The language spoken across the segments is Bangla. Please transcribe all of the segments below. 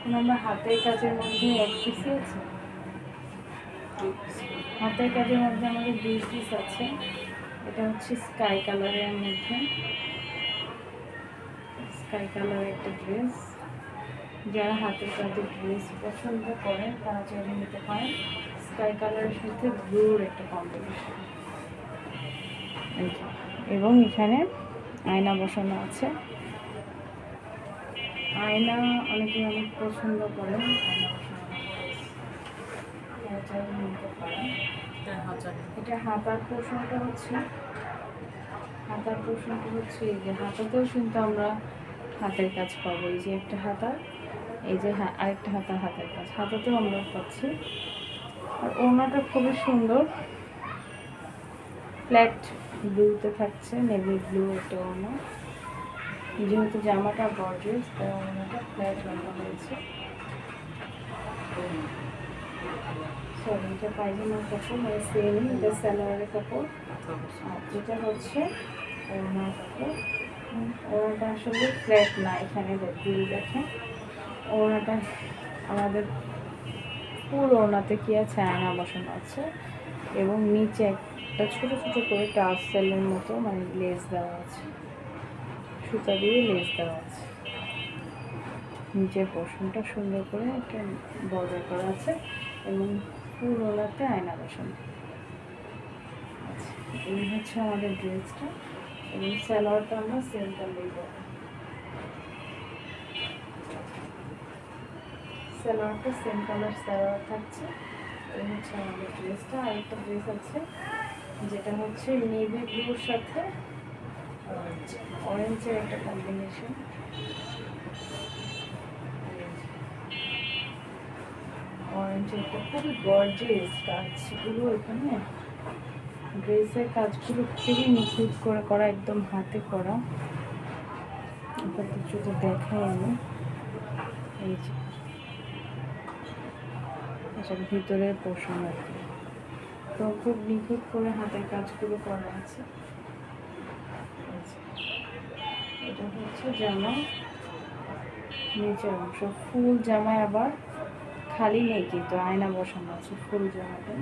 এখন আমরা হাতের কাজের মধ্যে এক পিসই আছে, হাতের কাজের মধ্যে আমাদের 2 পিস আছে। এটা হচ্ছে স্কাই কালারের মধ্যে, স্কাই কালারের একটা ড্রেস। যারা হাতের কাজের ড্রেস পছন্দ করে তারা চাইলে নিতে পারেন। স্কাই কালারের সাথে ব্লুর একটা কম্বিনেশন। এবং এখানে আয়না বসানো আছে। আয়না অনেকে অনেক পছন্দ করেন, আয়না বসানো চাইলে নিতে পারেন। এটা হাতার পোর্শনটা হচ্ছে, হাতার পোর্শনটা হচ্ছে এই যে হাতাতেও কিন্তু আমরা হাতের কাজ পাবো। এই যে একটা হাতা, এই যে আরেকটা হাতা হাতের কাজ, হাতাতেও আমরা পাচ্ছি। আর ওড়নাটা খুবই সুন্দর, ফ্ল্যাট ব্লুতে থাকছে, নেভি ব্লু একটা ওড়না। যেহেতু জামাটা গর্জিয়াস তাই ওড়নাটা ফ্ল্যাট রাখা হয়েছে। সরি, এটা পায়জামার কাপড়, মানে সেম, এটা সালোয়ারের কাপড়। আর এটা হচ্ছে ওড়নার কাপড়। ওড়নাটা আসলে ফ্ল্যাট না, এখানে দেখেন ওড়নাটা আমাদের ফুল ওড়নাতে কি আছে, আয়না বসানো আছে। এবং নিচে একটা ছোট ছোট করে টার্সেলের মতো মানে লেস দেওয়া আছে, সুতা দিয়ে লেস দেওয়া আছে। নিচের পোর্শনটা সুন্দর করে একটা বর্ডার করা আছে এবং ফুল ওড়নাতে আয়না বসানো। আচ্ছা, এই হচ্ছে আমাদের ড্রেসটা। এবং সালোয়ারটা আমরা সেম কালারই পাবো, সালোয়ারটা সেম কালার সালোয়ার থাকছে। এই হচ্ছে আমাদের ড্রেসটা। আরেকটা ড্রেস আছে যেটা হচ্ছে নেভি ব্লুর সাথে অরেঞ্জের একটা কম্বিনেশন। অরেঞ্জের একটা খুবই গর্জিয়াস কাজগুলো, এখানে ড্রেসের কাজগুলো খুবই নিখুঁত করে করা, একদম হাতে করা। আপনাদের যদি দেখাই আমি, এই যে এটার ভিতরের পোর্শন আর কি, তো খুব নিখুঁত করে হাতের কাজগুলো করা আছে। এটা হচ্ছে জামা, নিচের অংশ ফুল জামায় আবার খালি নেই কিন্তু আয়না বসানো আছে ফুল জামাটা।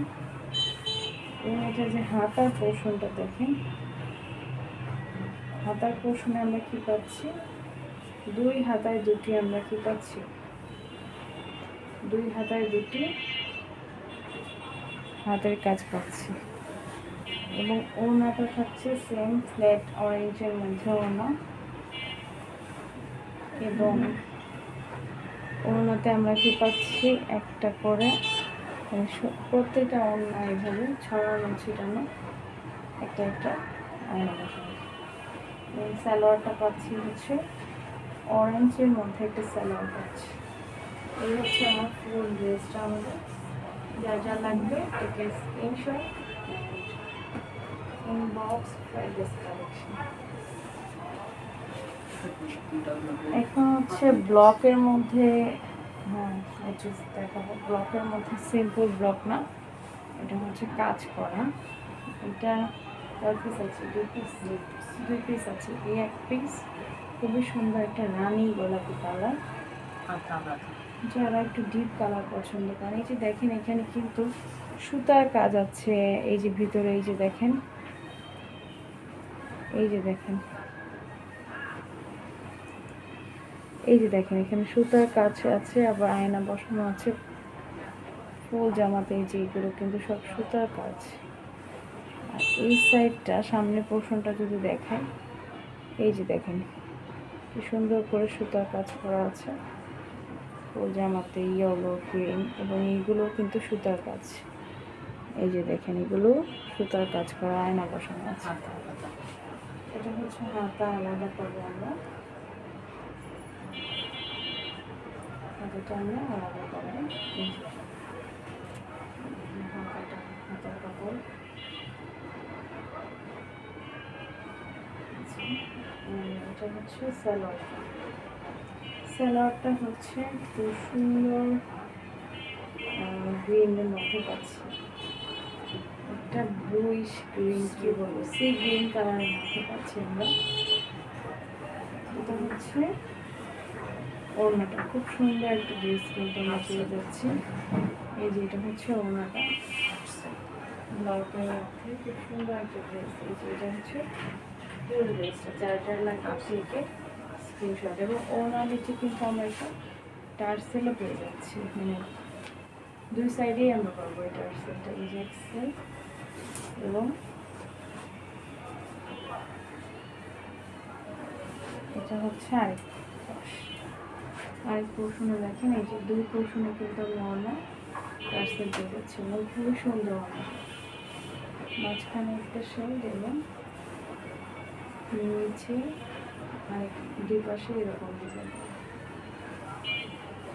এবং এটা যে হাতার পোর্শনটা দেখেন, হাতার পোর্শনে আমরা কি পাচ্ছি, দুই হাতায় দুটি আমরা কি পাচ্ছি, দুই হাতায় দুটি হাতের কাজ পাচ্ছি। এবং ওড়নাটা থাকছে সেম ফ্ল্যাট অরেঞ্জের মধ্যে ওড়না। এবং ওড়নাতে আমরা কি পাচ্ছি, একটা করে প্রত্যেকটা ওড়না এইভাবে ছড়ানো ছিটানো একটা একটা আয়না বসানো। এবং সালোয়ারটা পাচ্ছি হচ্ছে অরেঞ্জের মধ্যে একটা সালোয়ার পাচ্ছি। এই হচ্ছে আমার ফুল ড্রেসটা। আমাদের যা যা লাগবে টেকে স্ক্রিনশট ইনবক্স ড্রেস কালেকশন। এখন হচ্ছে ব্লকের মধ্যে, হ্যাঁ দেখাবো, ব্লকের মধ্যে সিম্পল ব্লক না, এটা হচ্ছে কাজ করা। এটা কয় পিস আছে, দুই পিস আছে। এই এক পিস খুবই সুন্দর একটা রানী গোলাপি কালার, যারা একটু ডিপ কালার পছন্দ করেন। এই যে দেখেন এখানে কিন্তু সুতার কাজ আছে, এই যে ভিতরে এই যে দেখেন, এই যে দেখেন, এই যে দেখেন এখানে সুতার কাজ আছে, আবার আয়না বসানো আছে ফুল জামাতে। এই যে এগুলো কিন্তু সব সুতার কাজ। আর এই সাইডটা সামনের পোর্শনটা যদি দেখায়, এই যে দেখেন কি সুন্দর করে সুতার কাজ করা আছে ফুল জামাতে, ইয়েলো গ্রিন, এবং এইগুলো কিন্তু সুতার কাজ। এই যে দেখেন এগুলো সুতার কাজ করা, আয়না বসানো আছে। এটা হচ্ছে হাতা আলাদা করবো আমরা, হাতাটা আমরা আলাদা করবো। হাতার কাপড়, এটা হচ্ছে সালোয়ারটা। সালোয়ারটা হচ্ছে খুব সুন্দর গ্রিনের মধ্যে পাচ্ছি, একটা ব্লুইশ গ্রিন, কি বলবো, সি গ্রিন কালারের মধ্যে পাচ্ছি আমরা। এটা হচ্ছে ওড়নাটা খুব সুন্দর একটা ড্রেস কিন্তু আমরা পেয়ে যাচ্ছি। এই যে এটা হচ্ছে ওড়নাটা, ব্লাউজের মধ্যে খুব সুন্দর একটা ড্রেস। এই যে এটা হচ্ছে ফুল ড্রেসটা, যার লাগবে থেকে স্ক্রিনশট। এবং ওড়নার নিচে কিন্তু আমরা একটা টার্সেলও পেয়ে যাচ্ছি, মানে দুই সাইডেই আমরা পাবো এই টার্সেলটা। এই যে এক্সেল এবং এটা হচ্ছে আরেক পোর্শনে দেখেন, এই যে দুই পোর্শনে কিন্তু আমি ওড়না টার্সেল পেয়ে যাচ্ছি এবং খুবই সুন্দর ওড়না। মাঝখানে একটা শেড এবং নিচে আর দুই পাশে এরকম ডিজাইন,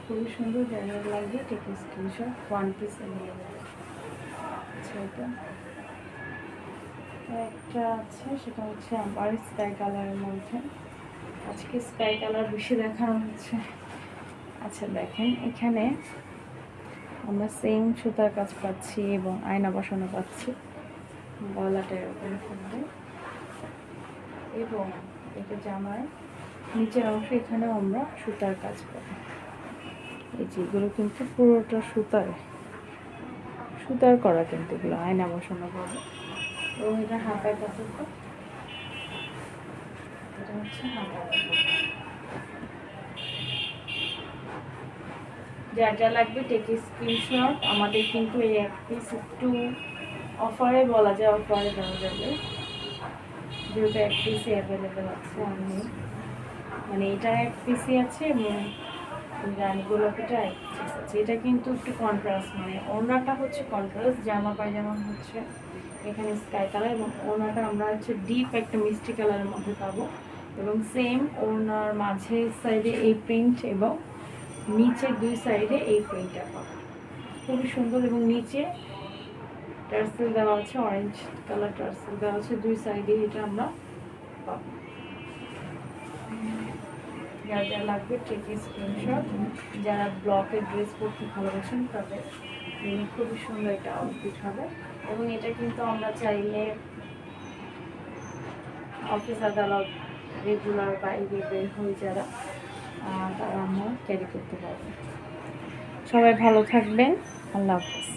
খুবই সুন্দর। যারা লাগবে take screenshot, one piece available. আচ্ছা, এটা একটা আছে, সেটা হচ্ছে আবার স্কাই কালারের মধ্যে। আজকে স্কাই কালার বেশি দেখানো হচ্ছে। আচ্ছা দেখেন, এখানে আমরা সেম সুতার কাজ পাচ্ছি এবং আয়না বসানো পাচ্ছি, গলাটা এরকম থাকবে এবং এটা জামার নিচের অংশ, এখানেও আমরা সুতার কাজ পাবো। এই যেগুলো কিন্তু পুরোটা সুতার করা, কিন্তু এগুলো আয়না বসানো পাবো। এবং এটা হাতার কাপড়টা, এটা হচ্ছে হাতার কাপড়। যা লাগবে টেক স্ক্রিনশট। আমাদের কিন্তু এই এক পিস একটু অফারে বলা যায়, অফারে দেওয়া যাবে, যেহেতু এক পিসে অ্যাভেলেবেল আছে। আমি মানে এটা এক পিসই আছে এবং রানী গোলাপিটা এক পিস আছে। এটা কিন্তু একটু কন্ট্রাস্ট, মানে ওড়নাটা হচ্ছে কন্ট্রাস্ট, জামা পায়জামা হচ্ছে এখানে স্কাই কালার এবং ওড়নাটা আমরা হচ্ছে ডিপ একটা মিষ্টি কালারের মধ্যে পাবো। এবং সেম ওড়নার মাঝে সাইডে এই প্রিন্ট এবং নিচে দুই সাইডে এই প্রিন্টটা পাবো, খুবই সুন্দর। এবং নিচে টার্সেল দেওয়া আছে, অরেঞ্জ কালার টার্সেল দেওয়া আছে দুই সাইডে, এটা আমরা পাবো। যা লাগবে টেক স্ক্রিনশট। যারা ব্লকের ড্রেস পরতে ভালোবাসেন তাদের খুবই সুন্দর একটা আউটফিট হবে। এবং এটা কিন্তু আমরা চাইলে অফিস আদালত রেগুলার বাইরে বের হয়ে যারা, তারা আমরা ক্যারি করতে পারবো। সবাই ভালো থাকবেন, আল্লাহ হাফেজ।